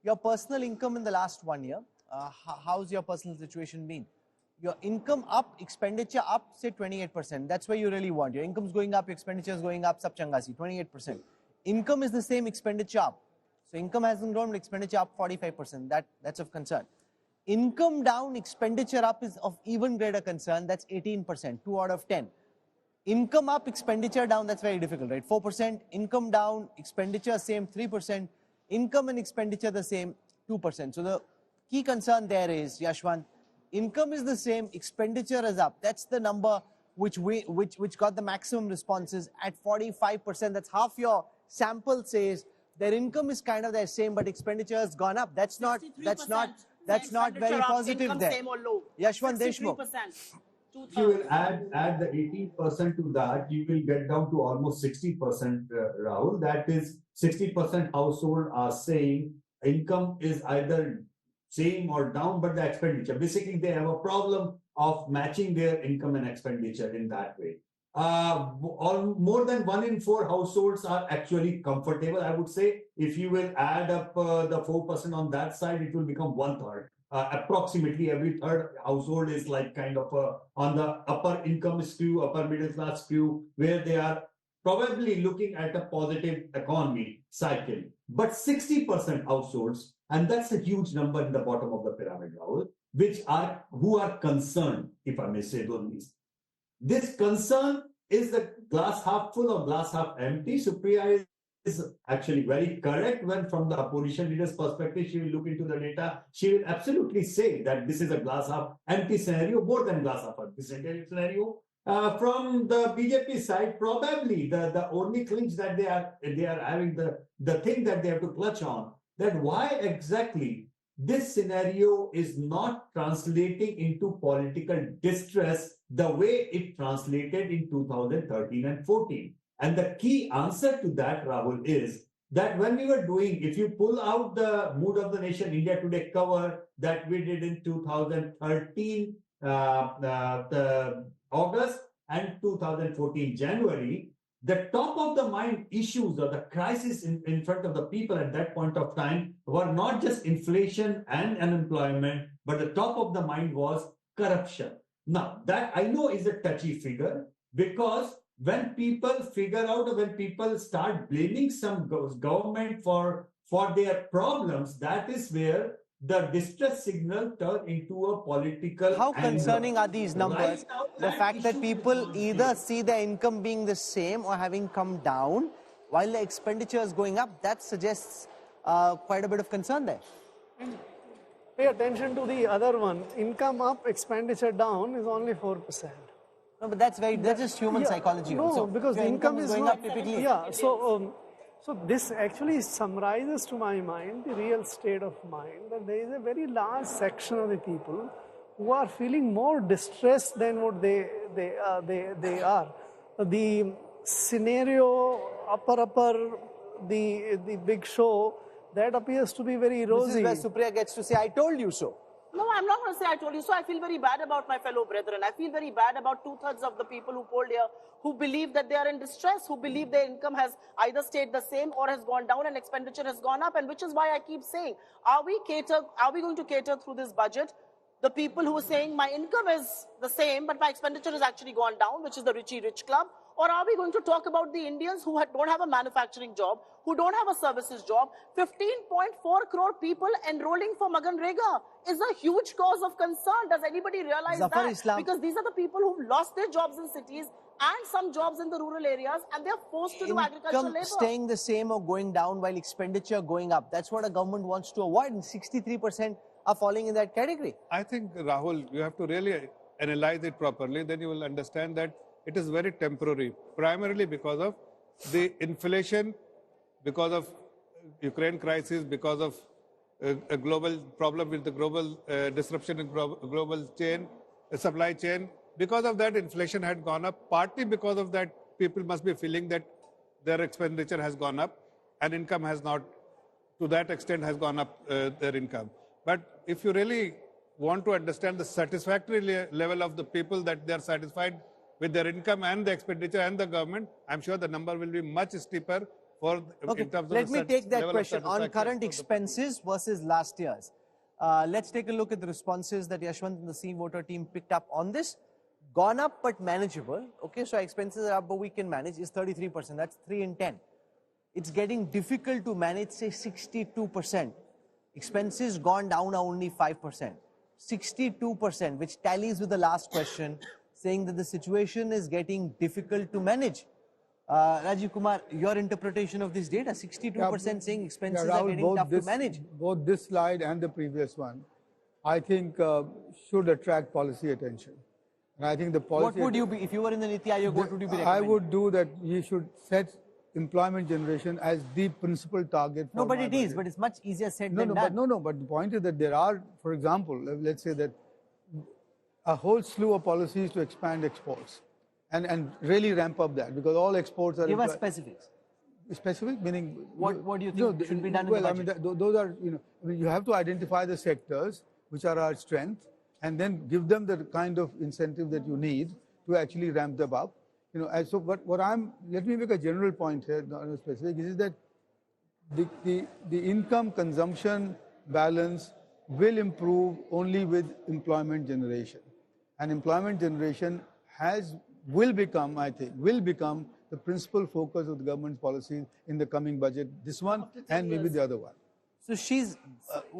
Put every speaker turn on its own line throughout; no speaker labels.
your personal income in the last 1 year. How's your personal situation been? Your income up, expenditure up, say 28%. That's where you really want. Your income's going up, your expenditure is going up, sab changasi, 28%. Income is the same, expenditure up. So income hasn't grown, but expenditure up 45%. That's of concern. Income down, expenditure up is of even greater concern. That's 18%, 2 out of 10. Income up, expenditure down, that's very difficult, right? 4%. Income down, expenditure same, 3%. Income and expenditure the same, 2%. So the key concern there is, Yashwant, income is the same, expenditure is up. That's the number which got the maximum responses at 45%. That's half your sample says their income is kind of the same, but expenditure has gone up. That's not very positive there.
Same or low.
Yashwant Deshmukh.
If you will add the 18% to that, you will get down to almost 60%, Rahul. That is 60% household are saying income is either same or down, but the expenditure. Basically, they have a problem of matching their income and expenditure in that way. More than 1 in 4 households are actually comfortable. I would say if you will add up the 4% on that side, it will become 1/3. Approximately every third household is like kind of on the upper income skew, upper middle class skew, where they are probably looking at a positive economy cycle. But 60% households, and that's a huge number in the bottom of the pyramid, Rahul, who are concerned, if I may say those. This concern is the glass half full or glass half empty. Supriya is actually very correct when from the opposition leader's perspective, she will look into the data. She will absolutely say that this is a glass half empty scenario, more than glass half empty scenario. From the BJP side, probably the only clinch that they are having, the thing that they have to clutch on, that why exactly this scenario is not translating into political distress the way it translated in 2013 and 14. And the key answer to that, Rahul, is that when we were doing, if you pull out the Mood of the Nation India Today cover that we did in 2013 August and 2014 January, the top of the mind issues or the crisis in front of the people at that point of time were not just inflation and unemployment, but the top of the mind was corruption. Now, that I know is a touchy figure, because when people figure out or when people start blaming some government for their problems, that is where the distress signal turns into a political
How
anger.
concerning are these numbers?
Right now,
the fact that people either see their income being the same or having come down while the expenditure is going up, that suggests quite a bit of concern there.
Pay attention to the other one. Income up, expenditure down is only 4%.
No, but that's just human psychology.
No,
also.
because
Your
income is
going
not,
up typically.
Yeah, so this actually summarizes to my mind the real state of mind, that there is a very large section of the people who are feeling more distressed than what they are. The scenario the big show, that appears to be very rosy.
This is where Supriya gets to say, I told you so.
No, I'm not going to say I told you so. I feel very bad about my fellow brethren. I feel very bad about 2/3 of the people who polled here who believe that they are in distress, who believe their income has either stayed the same or has gone down and expenditure has gone up. And which is why I keep saying, are we going to cater through this budget the people who are saying my income is the same, but my expenditure has actually gone down, which is the richy rich club? Or are we going to talk about the Indians who don't have a manufacturing job, who don't have a services job? 15.4 crore people enrolling for Maganrega is a huge cause of concern. Does anybody realize
Zafar
that?
Islam.
Because these are the people who've lost their jobs in cities and some jobs in the rural areas, and they're forced to do agricultural labor.
Staying the same or going down while expenditure going up. That's what a government wants to avoid, and 63% are falling in that category.
I think, Rahul, you have to really analyze it properly. Then you will understand that it is very temporary, primarily because of the inflation, because of Ukraine crisis, because of a global problem with the global disruption in global chain, supply chain. Because of that, inflation had gone up. Partly because of that, people must be feeling that their expenditure has gone up and income has not, to that extent, has gone up their income. But if you really want to understand the satisfactory level of the people, that they are satisfied with their income and the expenditure and the government, I'm sure the number will be much steeper for
Okay,
in terms of
let
the
me take that
level of
question on
satisfaction
current
of the
expenses versus last year's. Let's take a look at the responses that Yashwant and the C voter team picked up on this. Gone up but manageable. Okay, so expenses are up but we can manage is 33%. That's 3 in 10. It's getting difficult to manage, say 62%. Expenses gone down are only 5%. 62%, which tallies with the last question, saying that the situation is getting difficult to manage. Rajiv Kumar, your interpretation of this data, 62% saying expenses are
Rahul,
getting tough to manage.
both this slide and the previous one, I think should attract policy attention. And I think the policy.
What would you be, if you were in the Niti Aayog, what would you be recommending?
I would do that you should set employment generation as the principal target.
No,
for
but
my
it is,
budget.
but it's much easier said than
No,
done.
but the point is that there are, for example, let's say that a whole slew of policies to expand exports and really ramp up that, because all exports are.
Give us specifics.
Specific meaning.
What do you think should be done in the budget?
I mean, those are, you have to identify the sectors which are our strength and then give them the kind of incentive that you need to actually ramp them up. And so, but let me make a general point here, not a specific, is that the income consumption balance will improve only with employment generation. And employment generation will become the principal focus of the government's policies in the coming budget, this one and maybe the other one.
So she's.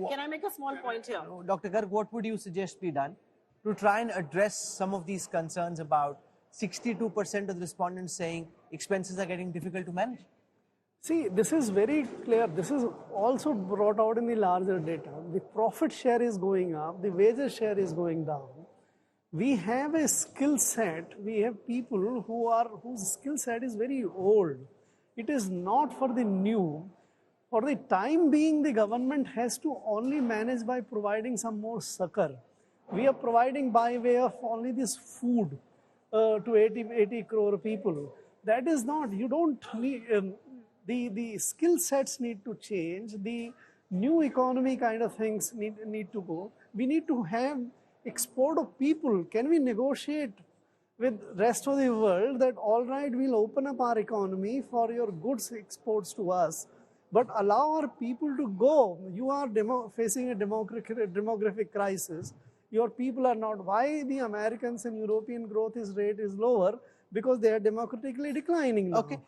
Can I make a small point here?
Dr. Garg, what would you suggest be done to try and address some of these concerns about 62% of the respondents saying expenses are getting difficult to manage?
See, this is very clear. This is also brought out in the larger data. The profit share is going up, the wages share is going down. We have a skill set, we have people whose skill set is very old. It is not for the new. For the time being, the government has to only manage by providing some more succor. We are providing by way of only this food to 80 crore people. That is not, you don't need, the skill sets need to change, the new economy kind of things need to go. We need to have export of people. Can we negotiate with rest of the world that all right, we'll open up our economy for your goods exports to us, but allow our people to go. You are facing a demographic crisis. Your people are not. Why the Americans and European growth rate is lower? Because they are democratically declining now.
Okay.